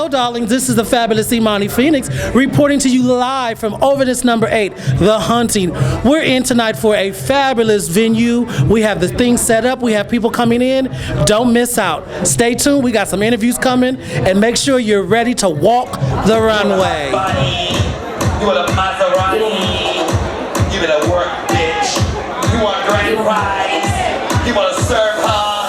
Hello, darlings. This is the fabulous Imani Phoenix reporting to you live from Ovahness number 8, The Hunting. We're in tonight for a fabulous venue. We have the thing set up. We have people coming in. Don't miss out. Stay tuned. We got some interviews coming, and make sure you're ready to walk the runway. You want a Mizrahi? You better work, bitch. You want grand prize? You want to serve her?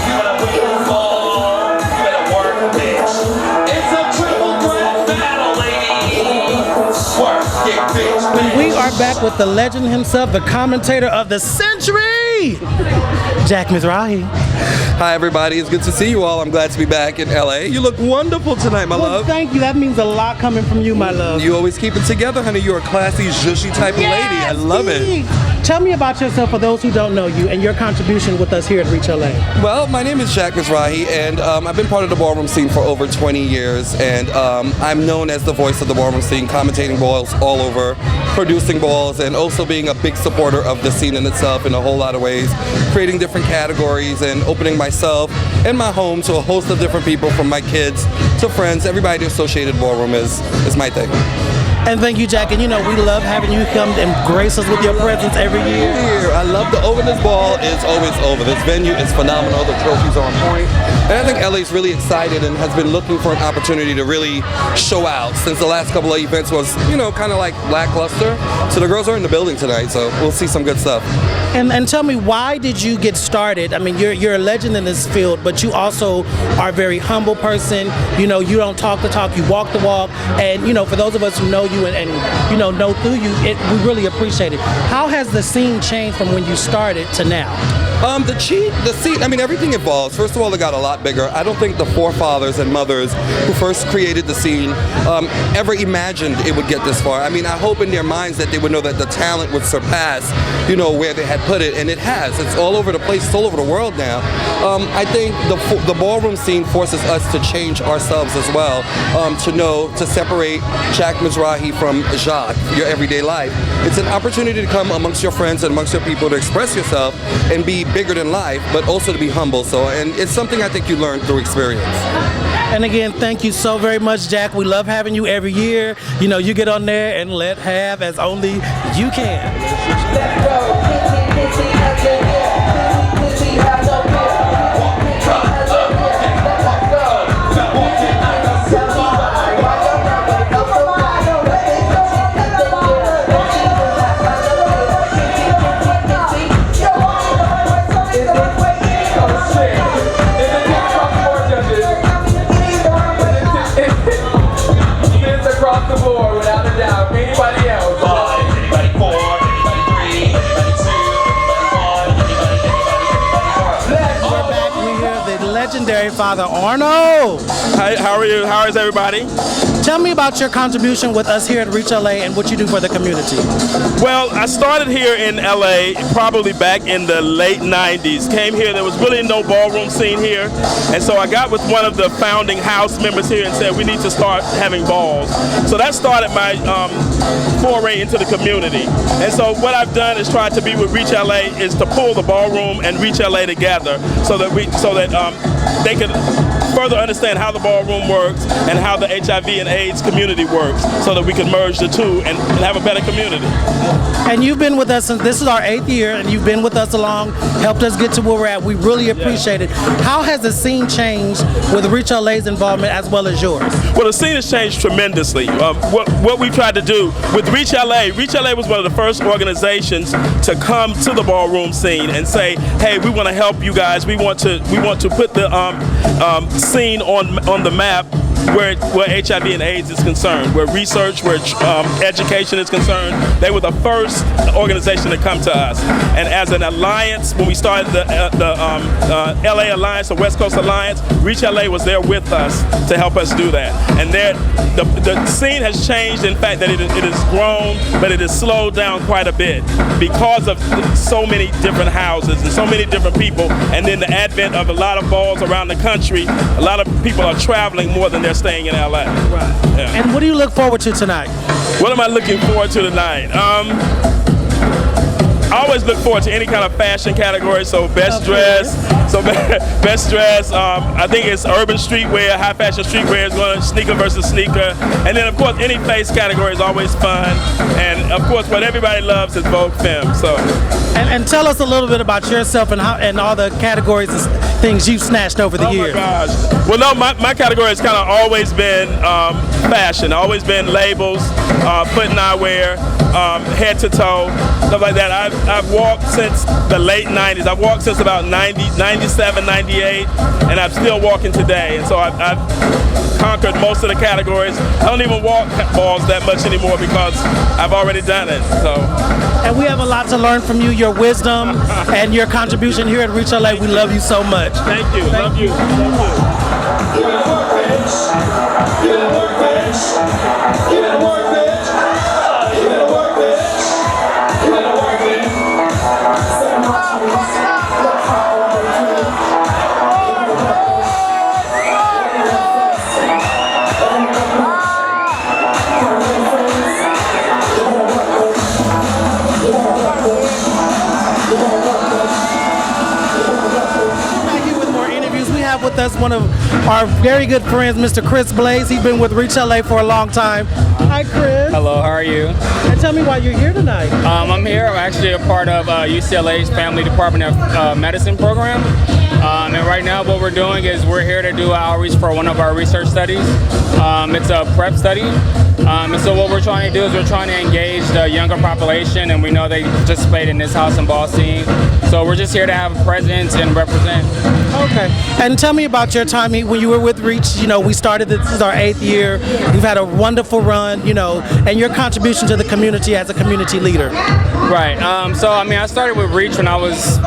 You want to win for? You better work, bitch. It's a triple threat battle, ladies. Work, get bitch. We are back with the legend himself, the commentator of the century, Jack Mizrahi. Hi everybody, it's good to see you all. I'm glad to be back in LA. You look wonderful tonight, my love. Thank you. That means a lot coming from you, my love. You always keep it together, honey. You're a classy, zhushy type of lady. I love it. Tell me about yourself for those who don't know you and your contribution with us here at Reach LA. Well, my name is Jack Mizrahi, and I've been part of the ballroom scene for over 20 years, and I'm known as the voice of the ballroom scene, commentating balls all over, producing balls, and also being a big supporter of the scene in itself in a whole lot of ways, creating different categories and opening myself and my home to a host of different people, from my kids to friends. Everybody associated ballroom is my thing. And thank you, Jack. And you know, we love having you come and grace us with your presence every year. I love the Ovahness ball. It's always over. This venue is phenomenal. The trophies are on point. And I think LA's really excited and has been looking for an opportunity to really show out, since the last couple of events was, you know, kind of like lackluster. So the girls are in the building tonight, so we'll see some good stuff. And tell me, why did you get started? I mean, you're a legend in this field, but you also are a very humble person. You know, you don't talk the talk, you walk the walk. And, you know, for those of us who know you and you know through you, we really appreciate it. How has the scene changed from when you started to now? The scene, I mean, everything evolves. First of all, it got a lot bigger. I don't think the forefathers and mothers who first created the scene ever imagined it would get this far. I mean, I hope in their minds that they would know that the talent would surpass, you know, where they had put it, and it has. It's all over the place. It's all over the world now. I think the ballroom scene forces us to change ourselves as well, to separate Jack Mizrahi from Jacques, your everyday life. It's an opportunity to come amongst your friends and amongst your people to express yourself and be bigger than life, but also to be humble. And it's something I think you learn through experience. And again, thank you so very much, Jack. We love having you every year. You know, you get on there and let have as only you can. Let's go. Legendary father Arnold. Hi, how are you? How is everybody? Tell me about your contribution with us here at Reach LA and what you do for the community. Well, I started here in LA probably back in the late 90s. Came here, there was really no ballroom scene here. And so I got with one of the founding house members here and said, we need to start having balls. So that started my foray into the community. And so what I've done is tried to be with Reach LA is to pull the ballroom and Reach LA together so that they could further understand how the ballroom works and how the HIV and AIDS community works, so that we can merge the two and have a better community. And you've been with us since this is our 8th year, and you've been with us along, helped us get to where we're at. We really appreciate it. How has the scene changed with Reach LA's involvement as well as yours? Well, the scene has changed tremendously. What we've tried to do with Reach LA was one of the first organizations to come to the ballroom scene and say, hey, we want to help you guys. We want to put the scene on the map where HIV and AIDS is concerned, where research, where education is concerned. They were the first organization to come to us. And as an alliance, when we started the LA Alliance, the West Coast Alliance, Reach LA was there with us to help us do that. And the scene has changed, in fact, that it has grown, but it has slowed down quite a bit because of so many different houses and so many different people. And then the advent of a lot of balls around the country, a lot of people are traveling more than they're staying in LA. Right. Yeah. And what do you look forward to tonight? What am I looking forward to tonight? I always look forward to any kind of fashion category. So best dress, best dress. I think it's urban streetwear, high fashion streetwear is going sneaker versus sneaker, and then of course any face category is always fun. And of course, what everybody loves is Vogue Femme. So. And tell us a little bit about yourself and how and all the categories and things you've snatched over the years. Oh my gosh. Well, no, my category has kind of always been fashion, always been labels, foot and eyewear, head to toe, stuff like that. I've walked since the late 90s. I've walked since about 97, 98, and I'm still walking today. And so I've conquered most of the categories. I don't even walk balls that much anymore because I've already done it. So. And we have a lot to learn from you, your wisdom and your contribution here at Reach LA. We love you so much. Thank you. Love you. Give it a work, bitch. Give it a work, bitch. Give it a work, bitch. Give it a work, bitch. Give it a work, bitch. With us, one of our very good friends, Mr. Chris Blaze. He's been with Reach LA for a long time. Hi, Chris. Hello, how are you? And tell me why you're here tonight. I'm here. I'm actually a part of UCLA's Family Department of Medicine program. And right now what we're doing is we're here to do outreach for one of our research studies. It's a PrEP study. And so what we're trying to do is we're trying to engage the younger population, and we know they participate in this house and ball scene. So we're just here to have a presence and represent. Okay. And tell me about your time when you were with Reach. You know, we started, this is our 8th year. You've had a wonderful run, you know, and your contribution to the community as a community leader. Right. So, I mean, I started with Reach when I was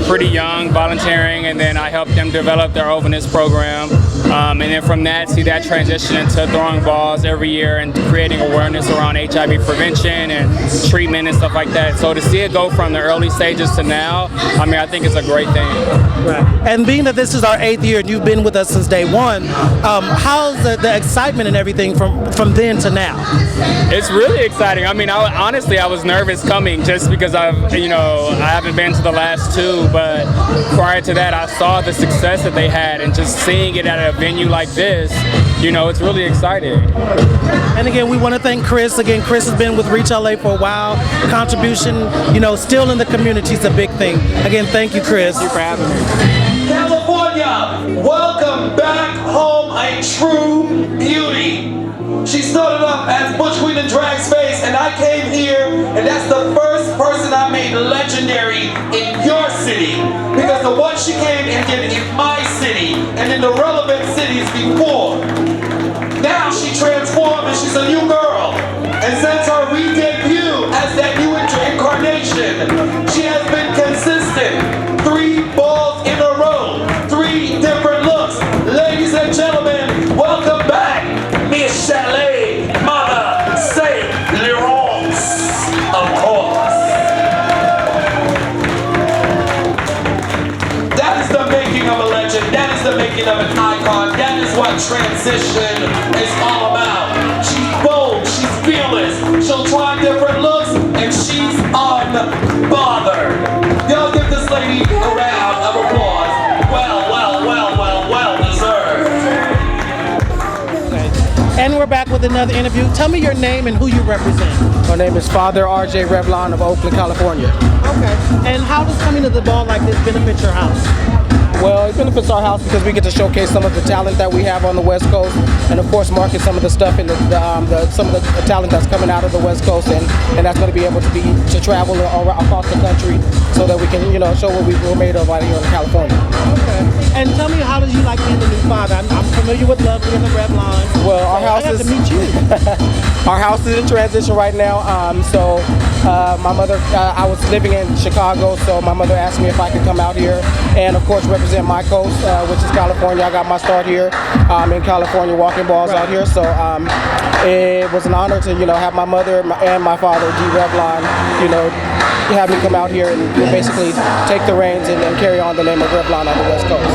pretty young, volunteering, and then I helped them develop their Ovahness program. And then from that, see that transition into throwing balls every year and creating awareness around HIV prevention and treatment and stuff like that. So to see it go from the early stages to now, I mean, I think it's a great thing. Right. And being that this is our 8th year and you've been with us since day one, how's the excitement and everything from then to now? It's really exciting. I mean, honestly, I was nervous coming just because I haven't been to the last 2, but prior to that, I saw the success that they had, and just seeing it at a venue like this, it's really exciting. And again, we want to thank Chris. Again, Chris has been with Reach LA for a while. Contribution, still in the community is a big thing. Again, thank you, Chris. Thank you for having me. California, welcome back home, a true beauty. She started off as Butch Queen and Drag Space, and I came here, and that's the first person I made legendary in your city. Because the one she came and did in my city, and in the relevant cities before. Now she transformed and she's a new girl. And since her re-debut as that new incarnation, she has been consistent. 3 balls in a row, 3 different looks. Ladies and gentlemen, welcome back, Miss Chalet, Mother, say Laurent, of course. That is the making of a legend. That is the making of an icon. That is what transition is all about. She's bold, she's fearless, she'll try different looks, and she's unbothered. Y'all give this lady a round of applause. Well deserved. And we're back with another interview. Tell me your name and who you represent. My name is Father R.J. Revlon of Oakland, California. Okay. And how does coming to the ball like this benefit your house? Well, it benefits our house because we get to showcase some of the talent that we have on the West Coast, and of course market some of the stuff in some of the talent that's coming out of the West Coast, and that's going to be able to travel across the country so that we can show what we were made of out here in California. Okay. And tell me, how did you like being the new father? I'm familiar with Lovely and the Revlon. Well, our house I have to meet you. Our house is in transition right now. My mother, I was living in Chicago, so my mother asked me if I could come out here and of course represent my coast, which is California. I got my start here in California walking balls out here, so it was an honor to have my mother and my father, G. Revlon, have me come out here and basically take the reins and carry on the name of Revlon on the West Coast.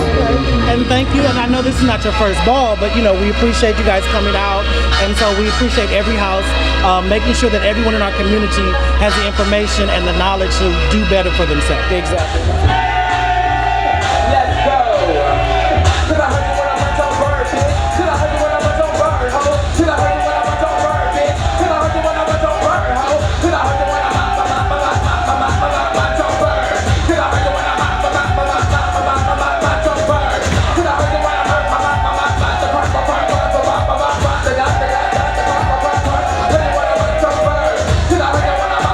And thank you. And I know this is not your first ball, but we appreciate you guys coming out, And so we appreciate every house, making sure that everyone in our community has the information and the knowledge to do better for themselves. Exactly. Let's go. Till I heard you when I went on bird, bitch. Till I heard you when I went on bird, ho. Till I heard you when I went on bird, bitch. Till I heard you when I went on bird, ho. Till I heard you when I went on bird. Till I heard you when I went on bird. Till I heard you when I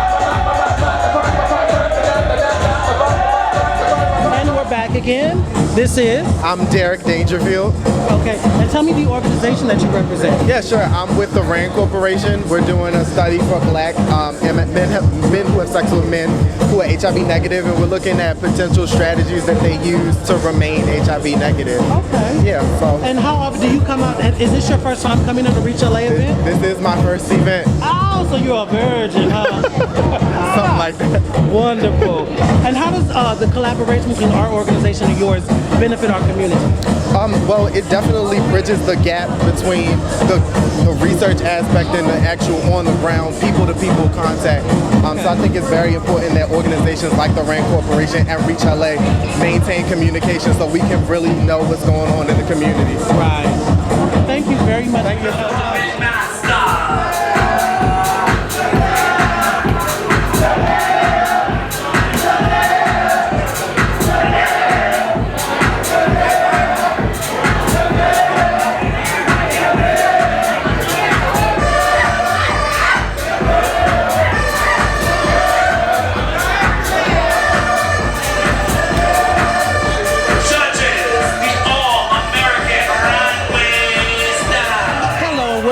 And we're back again. This is? I'm Derek Dangerfield. Okay, and tell me the organization that you represent. Yeah, sure. I'm with the RAND Corporation. We're doing a study for black men who have sex with men who are HIV negative, and we're looking at potential strategies that they use to remain HIV negative. Okay. Yeah, so. And how often do you come out? Is this your first time coming to the Reach LA event? This is my first event. Oh, so you're a virgin, huh? Something like that. Wonderful. And how does the collaboration between our organization and yours benefit our community? Well, it definitely bridges the gap between the research aspect and the actual on-the-ground, people-to-people contact. So I think it's very important that organizations like the RAND Corporation and Reach LA maintain communication so we can really know what's going on in the community. Right. Thank you very much. Thank you.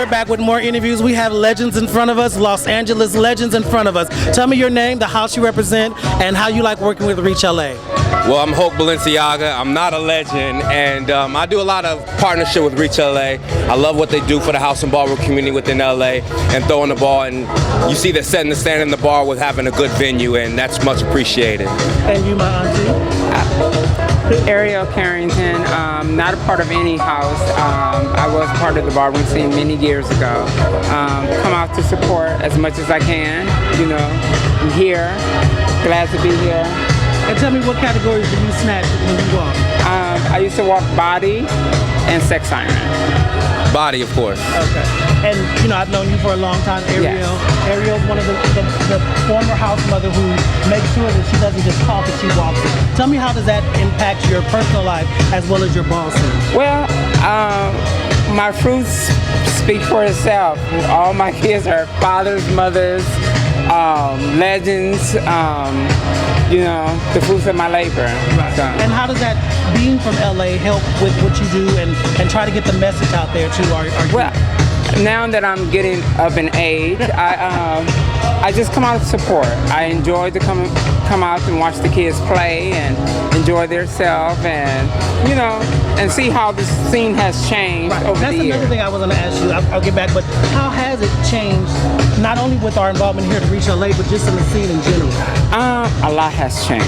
Back with more interviews. We have legends in front of us, Los Angeles legends in front of us. Tell me your name, the house you represent, and how you like working with Reach LA. Well, I'm Balenciaga. I'm not a legend, and I do a lot of partnership with Reach LA. I love what they do for the house and ballroom community within LA and throwing the ball, and you see they're setting the standard in the bar with having a good venue, and that's much appreciated. And you, my auntie? Ariel, Carrington, not a part of any house. I was part of the ballroom scene many years ago. Come out to support as much as I can, you know. I'm here, glad to be here. And tell me, what categories do you snatch when you walk? I used to walk body and sex siren. Body, of course. Okay. And, you know, I've known you for a long time, Ariel. Yes. Ariel's one of the former house mother who makes sure that she doesn't just talk it, she walks it. Tell me, how does that impact your personal life as well as your boss? Well, my fruits speak for itself. All my kids are fathers, mothers, legends, you know, the fruits of my labor. Right. So. And how does that, being from LA, help with what you do and try to get the message out there to our Well, now that I'm getting up in age, I just come out to support. I enjoy to come out and watch the kids play and enjoy themselves, and you know, and see how the scene has changed over the years. That's another thing I was going to ask you. I'll get back, but how has it changed, not only with our involvement here at Reach LA, but just in the scene in general? A lot has changed.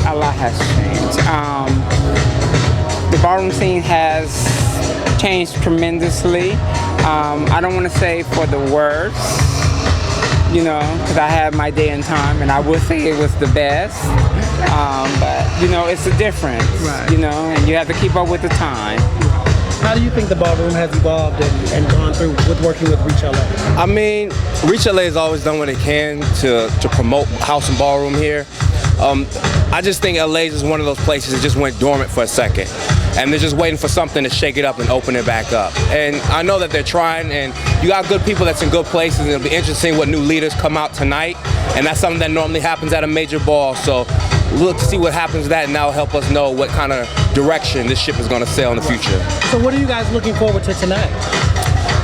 A lot has changed. The ballroom scene has changed tremendously. I don't want to say for the worse, you know, because I had my day and time, and I would say it was the best. But you know, it's a difference, right. You know, and you have to keep up with the time. How do you think the ballroom has evolved and gone through with working with Reach LA? I mean, Reach LA has always done what it can to promote house and ballroom here. I just think LA is one of those places that just went dormant for a second. And they're just waiting for something to shake it up and open it back up. And I know that they're trying, and you got good people that's in good places, and it'll be interesting what new leaders come out tonight. And that's something that normally happens at a major ball. So we'll look to see what happens to that, and that'll help us know what kind of direction this ship is going to sail in the future. So what are you guys looking forward to tonight?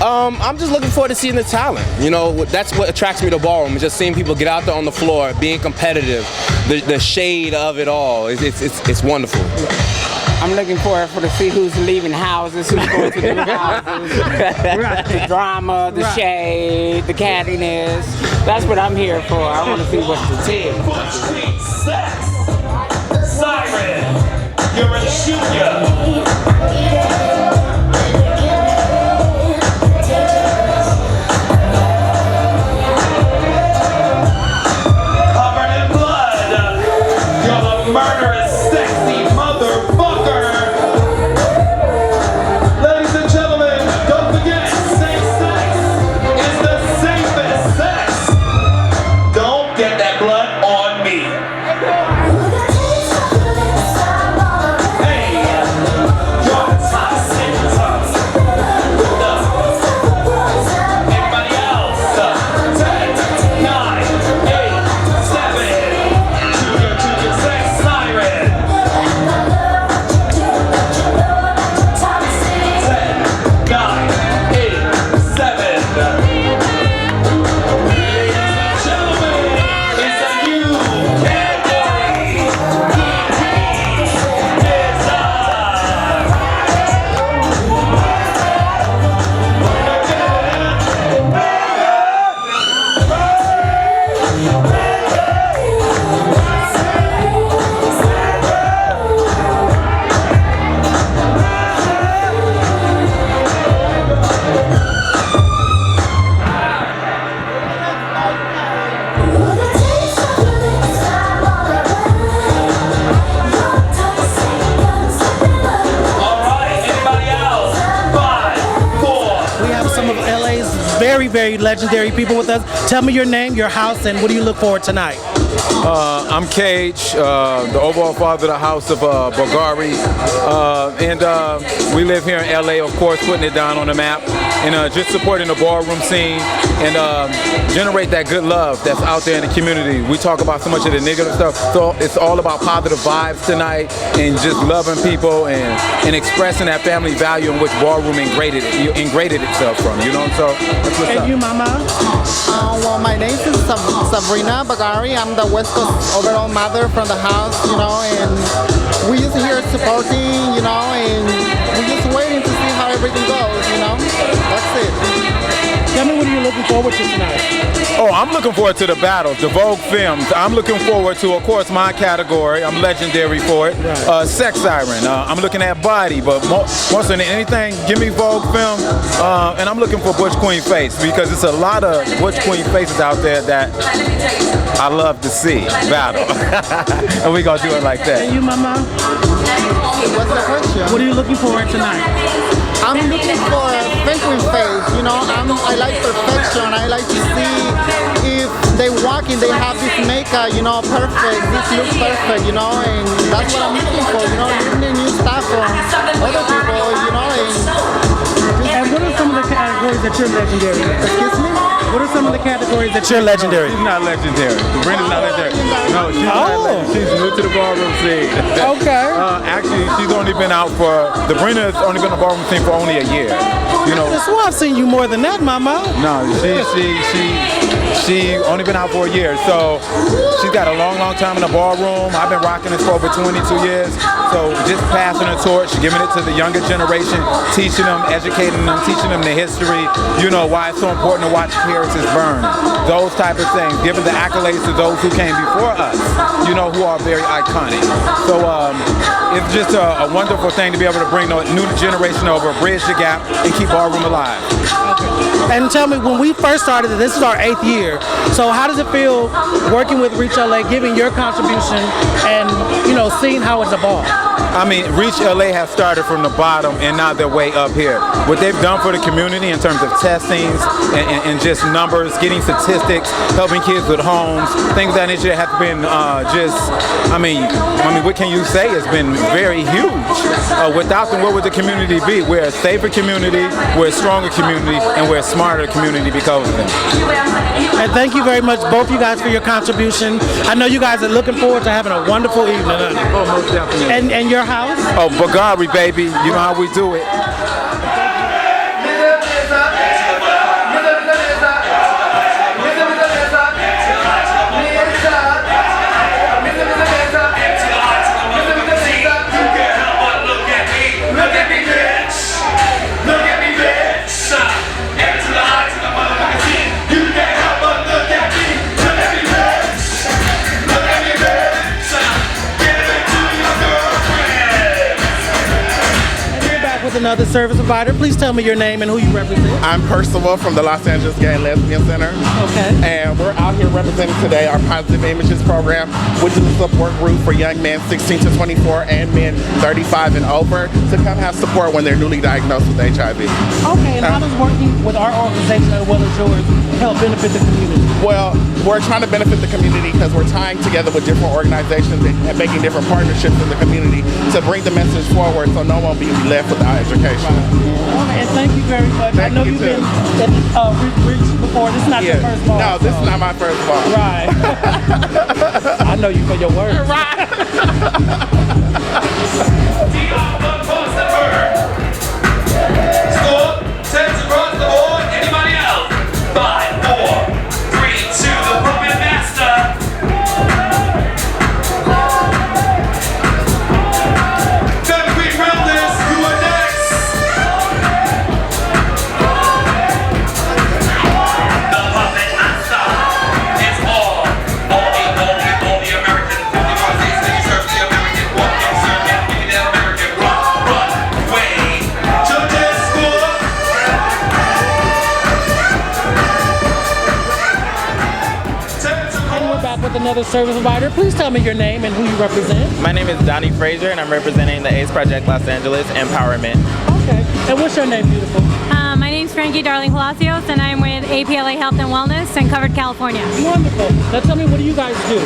I'm just looking forward to seeing the talent. You know, that's what attracts me to ballroom, is just seeing people get out there on the floor, being competitive, the shade of it all. It's wonderful. I'm looking forward to see who's leaving houses, who's going to new houses. Right. The drama, the shade, the cattiness. That's what I'm here for. I want to see what's the tea. Siren, you're a shooter. blood on me. Very legendary people with us. Tell me your name, your house, and what do you look for tonight? I'm Kage, the overall father of the house of Bvlgari, and we live here in LA, of course, putting it down on the map, and just supporting the ballroom scene and generate that good love that's out there in the community. We talk about so much of the negative stuff, so it's all about positive vibes tonight and just loving people and expressing that family value in which ballroom ingraded itself from, you know. So that's what's up. And you, Mama? Well, my name is Sabrina Bvlgari. I'm the West Coast overall mother from the house, you know, and we just here supporting, you know, and we're just waiting to see how everything goes, you know. That's it. Tell me, what are you looking forward to tonight? Oh, I'm looking forward to the battles, the Vogue films. I'm looking forward to, of course, my category. I'm legendary for it. Right. Sex Siren. I'm looking at Body, but more than anything, give me Vogue film. And I'm looking for Butch Queen Face because it's a lot of Butch Queen faces out there that I love to see battle. And we gonna do it like that. And you, Mama? What's the question? What are you looking for tonight? I'm looking for Frankie face, you know. I like perfection. I like to see if they walk and they have this makeup, you know, perfect. This looks perfect, you know, and that's what I'm looking for, you know, learning new stuff from other people, you know. And what are some of the categories that you're legendary in? Excuse me? What are some of the categories that you're legendary? She's not legendary. Sabrina's not legendary. No, she's not legendary. She's new to the ballroom scene. Okay. Actually, she's only been out for, Sabrina's only been on the ballroom scene for only a year. You know. That's why I've seen you more than that, Mama. No, she only been out for a year, so she's got a long time in the ballroom. I've been rocking this for over 22 years, so just passing the torch, giving it to the younger generation, teaching them, educating them, teaching them the history, you know, why it's so important to watch appearances burn, those type of things, giving the accolades to those who came before us, you know, who are very iconic. So it's just a wonderful thing to be able to bring the new generation over, bridge the gap, and keep ballroom alive. And tell me, when we first started, this is our 8th year, so how does it feel working with Reach LA, giving your contribution and, you know, seeing how it's evolved? I mean, Reach LA has started from the bottom and now they're way up here. What they've done for the community in terms of testings and just numbers, getting statistics, helping kids with homes, things of that nature have been I mean, what can you say? It's been very huge. Without them, what would the community be? We're a safer community, we're a stronger community, and we're a smarter community because of them. And thank you very much, both you guys, for your contribution. I know you guys are looking forward to having a wonderful evening, honey. Oh, most definitely. And your house? Oh, Bvlgari, baby. You know how we do it. another service provider. Please tell me your name and who you represent. I'm Percival from the Los Angeles Gay and Lesbian Center. Okay. And we're out here representing today our Positive Images program, which is a support group for young men 16 to 24 and men 35 and over to come have support when they're newly diagnosed with HIV. Okay, and how does working with our organization as well as yours help benefit the community? Well, we're trying to benefit the community because we're tying together with different organizations and making different partnerships in the community to bring the message forward so no one will be left without education. Okay, and thank you very much. I know you've been at Reach before. This is not your first ball. No, this is not my first ball. Right. I know you for your work. Right. Score, sets across the board. Anybody else? 5, 4, 3, 2, the puppet master. Concrete Rounders, you are next. The puppet master is all the American. Because they serve the American walk and serve and give the American run way to this score. And we're back with another service provider. Please tell me your name and who you represent. My name is Donnie Frasier, and I'm representing the AIDS Project Los Angeles Empowerment. Okay. And what's your name, beautiful? My name's Frankie Palacios, and I'm with a.k.a. Health and Wellness and Covered California. Wonderful. Now tell me, what do you guys do?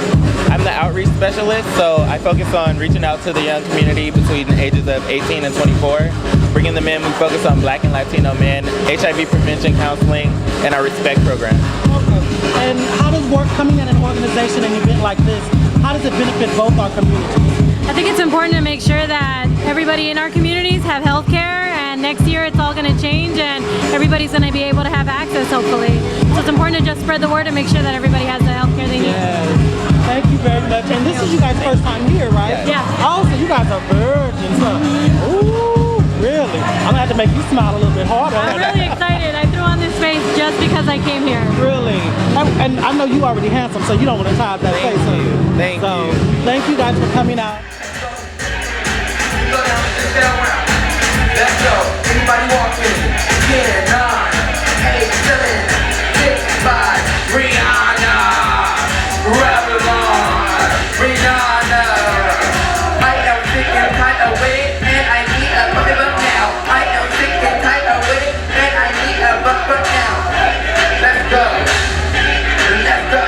I'm the outreach specialist, so I focus on reaching out to the young community between the ages of 18 and 24. Bringing them in, we focus on Black and Latino men, HIV prevention counseling, and our Respect program. Okay. And how does work coming at an organization, an event like this, how does it benefit both our communities? I think it's important to make sure that everybody in our communities have health care, and next year it's all going to change and everybody's going to be able to have access, hopefully. So it's important to just spread the word and make sure that everybody has the health care they need. Yes. Thank you very much. And this is you guys' first time here, right? Yeah. Oh, so you guys are virgins, huh? Ooh, really? I'm going to have to make you smile a little bit harder. I'm really excited. I threw on this face just because I came here. Really? And I know you already handsome, so you don't want to tie up that face. Thank you. Thank you guys for coming out. Let's go. Anybody walking? 10, 9, 8, 7, 6, 5. Rihanna. Revlon. Rihanna. I am sick and tired of it, and I need a bucket up now. I am sick and tired of it, and I need a bucket now. Let's go. Let's go.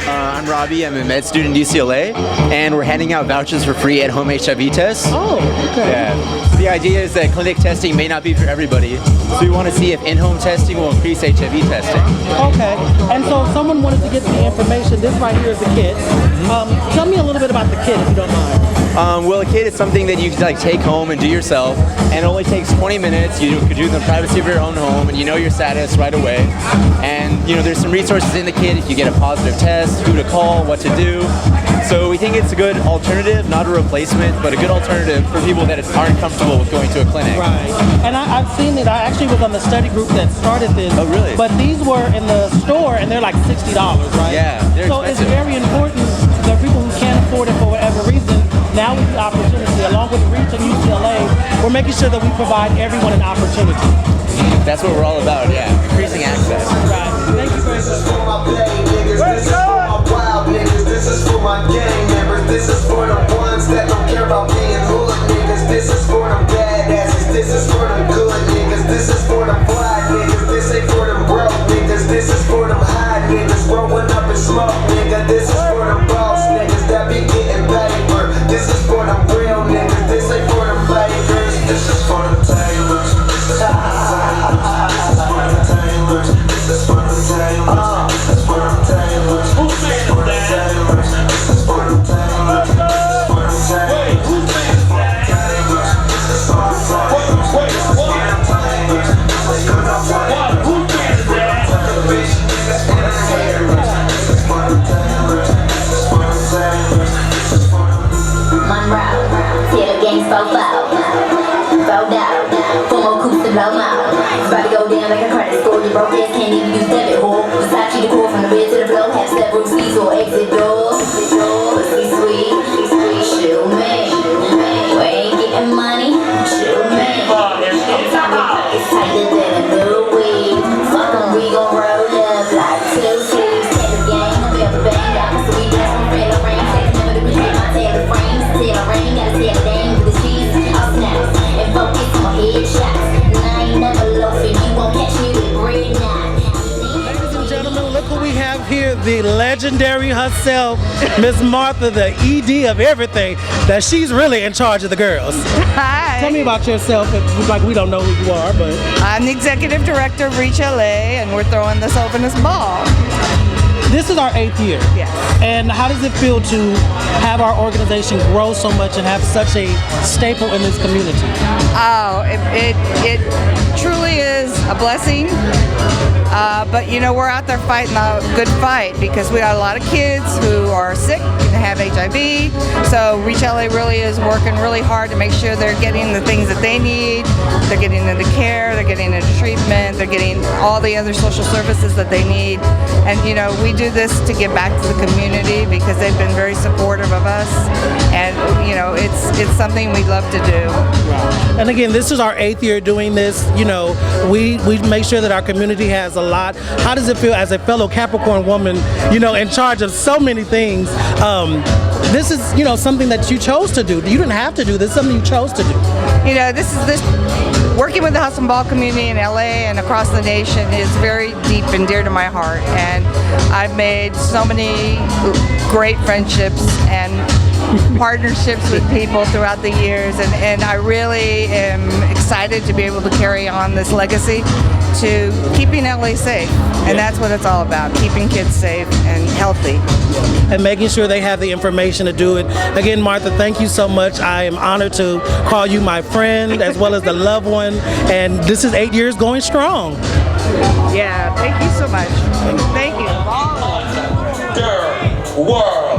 I'm Robbie, I'm a med student at UCLA, and we're handing out vouchers for free at-home HIV tests. Oh, okay. Yeah. So the idea is that clinic testing may not be for everybody, so we want to see if in-home testing will increase HIV testing. Okay. And so if someone wanted to get the information, this right here is the kit. Tell me a little bit about the kit, if you don't mind. Well, a kit is something that you can take home and do yourself, and it only takes 20 minutes. You could do it in the privacy of your own home, and you know your status right away. And there's some resources in the kit if you get a positive test, who to call, what to do. So we think it's a good alternative, not a replacement, but a good alternative for people that aren't comfortable with going to a clinic. Right. And I've seen it. I actually was on the study group that started this. Oh, really? But these were in the store, and they're like $60, right? Yeah, they're so expensive. it's very important that people who can't afford it for whatever reason, now is the opportunity. Along with Reach and UCLA, we're making sure that we provide everyone an opportunity. That's what we're all about, yeah. Increasing access. Right. Thank you very much. Let's go! Wild niggas, this is for my gang members. This is for the ones that don't care about being hood niggas. This is for them badasses. This is for them good niggas. This is for them fly niggas. This ain't for them broke niggas. This is for them high niggas rolling up in smoke, nigga. This is for them boss niggas that be getting paper. This is for them real niggas. This ain't for them fakers. This is for them tailors. This is for them tailors. This is for them tailors. This is for them tailors. This is for them tailors. This is for them tailors. This is for them Fold out. 4 more coops to blow out. It's about to go down like a credit score. Your broke ass can't even use debit, whore. Versace the core from the bed to the floor. Have several seats or exit doors. Sweet, shoot me. We ain't getting money. Shoot me. It's tighter than a new weed. Fuck 'em, we gon' roll up like 2 sleeves. Take the gang, I'll be up a bang. Got my sweet ass from Red Ring. Take the number to between my tail frames. Tail ring, gotta tail the dang with the cheese. I'll snap and focus on headshots. And I ain't never loafing. You won't catch me with bread now. Ladies and gentlemen, look who we have here, the legendary herself, Miss Martha, the ED of everything, that she's really in charge of the girls. Hi. Tell me about yourself. It's like we don't know who you are, but... I'm the executive director of Reach LA, and we're throwing this Ovahness ball. This is our 8th year. Yes. And how does it feel to have our organization grow so much and have such a staple in this community? Oh, it truly is a blessing. But you know, we're out there fighting a good fight because we got a lot of kids who are sick and have HIV. So Reach LA really is working really hard to make sure they're getting the things that they need. They're getting into care, they're getting into treatment, they're getting all the other social services that they need. And you know, we do this to give back to the community because they've been very supportive of us. And you know, it's something we love to do. And again, this is our 8th year doing this. You know, we make sure that our community has a lot. How does it feel as a fellow Capricorn woman, you know, in charge of so many things? This is, you know, something that you chose to do. You didn't have to do this, something you chose to do. You know, this working with the house and ball community in LA and across the nation is very deep and dear to my heart. And I've made so many great friendships and partnerships with people throughout the years, and I really am excited to be able to carry on this legacy to keeping LA safe. And that's what it's all about, keeping kids safe and healthy. And making sure they have the information to do it. Again, Martha, thank you so much. I am honored to call you my friend as well as the loved one. And this is 8 years going strong. Yeah, thank you so much. Thank you. World.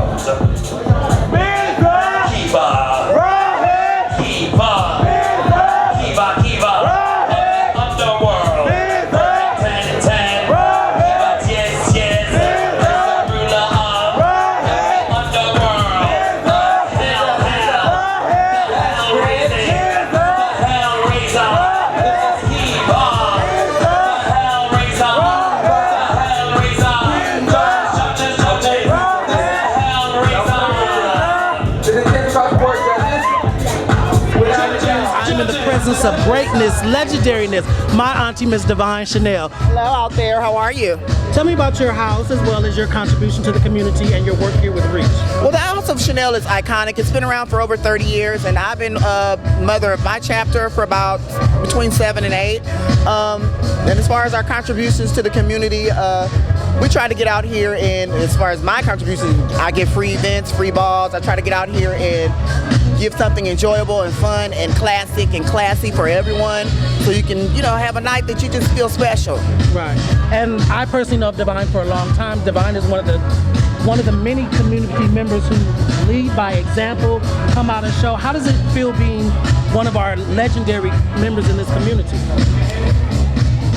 Of greatness, legendariness, my auntie, Miss Devine Chanel. Hello out there, how are you? Tell me about your house as well as your contribution to the community and your work here with Reach. Well, the House of Chanel is iconic. It's been around for over 30 years, and I've been mother of my chapter for about between 7 and 8. And as far as our contributions to the community, we try to get out here, and as far as my contributions, I get free events, free balls. I try to get out here and give something enjoyable and fun and classic and classy for everyone, so you can, you know, have a night that you just feel special. Right. And I personally know Devine for a long time. Devine is one of the many community members who lead by example, come out and show. How does it feel being one of our legendary members in this community?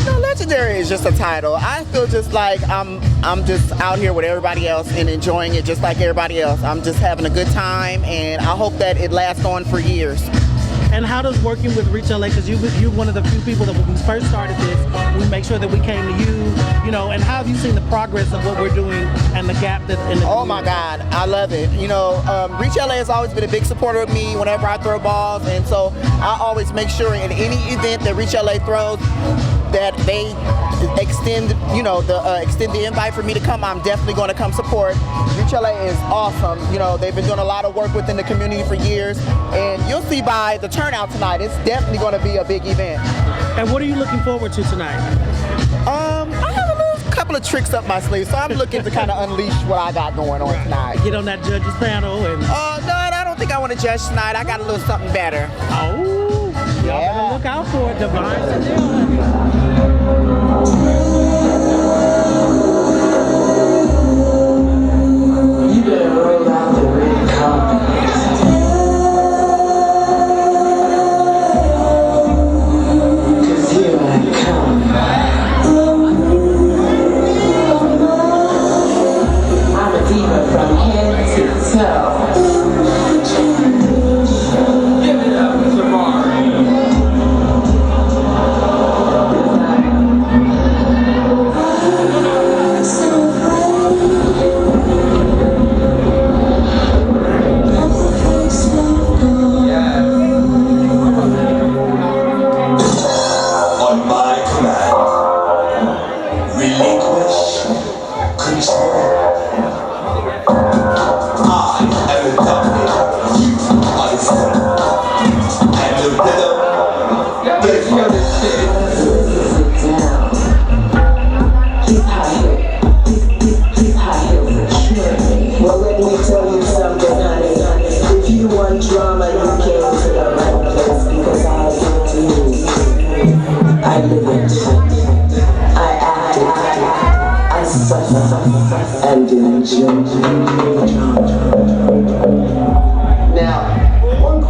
No, legendary is just a title. I feel just like I'm just out here with everybody else and enjoying it just like everybody else. I'm just having a good time, and I hope that it lasts on for years. And how does working with Reach LA, because you're one of the few people that when we first started this, we make sure that we came to you know, and how have you seen the progress of what we're doing and the gap that in the Oh my God, I love it. You know, Reach LA has always been a big supporter of me whenever I throw balls, and so I always make sure in any event that Reach LA throws that they extend, you know, extend the invite for me to come. I'm definitely going to come support. Reach LA is awesome. You know, they've been doing a lot of work within the community for years, and you'll see by the turnout tonight, it's definitely going to be a big event. And what are you looking forward to tonight? I have a little couple of tricks up my sleeve, so I'm looking to kind of unleash what I got going on tonight. Get on that judges panel and... No, I don't think I want to judge tonight. I got a little something better. Oh, y'all better look out for it, Devine. You better roll out the red carpet.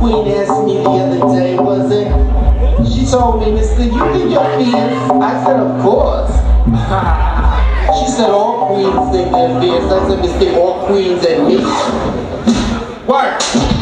queen asked me the other day, was it? She told me, mister, you think your fears? I said, of course. She said, all queens think their fears. I said, mister, all queens and me. Work.